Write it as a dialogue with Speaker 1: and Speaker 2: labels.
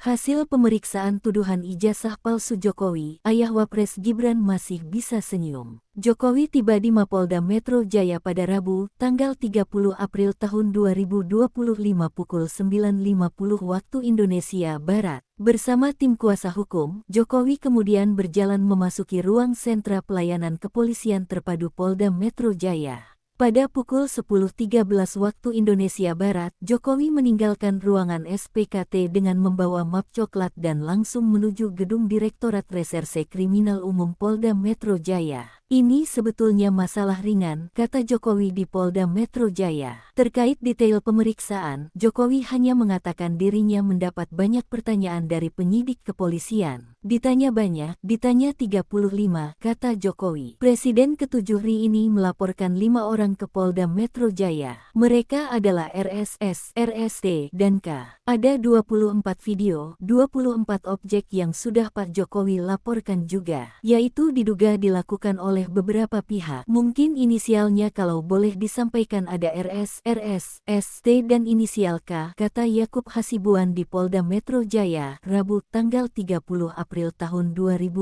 Speaker 1: Hasil pemeriksaan tuduhan ijazah palsu Jokowi, ayah Wapres Gibran masih bisa senyum. Jokowi tiba di Mapolda Metro Jaya pada Rabu, tanggal 30 April tahun 2025 pukul 9.50 waktu Indonesia Barat. Bersama tim kuasa hukum, Jokowi kemudian berjalan memasuki ruang sentra pelayanan kepolisian terpadu Polda Metro Jaya. Pada pukul 10.13 waktu Indonesia Barat, Jokowi meninggalkan ruangan SPKT dengan membawa map coklat dan langsung menuju gedung Direktorat Reserse Kriminal Umum Polda Metro Jaya. Ini sebetulnya masalah ringan, kata Jokowi di Polda Metro Jaya. Terkait detail pemeriksaan, Jokowi hanya mengatakan dirinya mendapat banyak pertanyaan dari penyidik kepolisian. Ditanya banyak, ditanya 35, kata Jokowi. Presiden ke-7 RI ini melaporkan 5 orang ke Polda Metro Jaya. Mereka adalah RSS, RST, dan K. Ada 24 video, 24 objek yang sudah Pak Jokowi laporkan juga, yaitu diduga dilakukan oleh beberapa pihak. Mungkin inisialnya kalau boleh disampaikan ada RS, RS, ST dan inisial K, kata Yakub Hasibuan di Polda Metro Jaya, Rabu tanggal 30 April tahun 2025.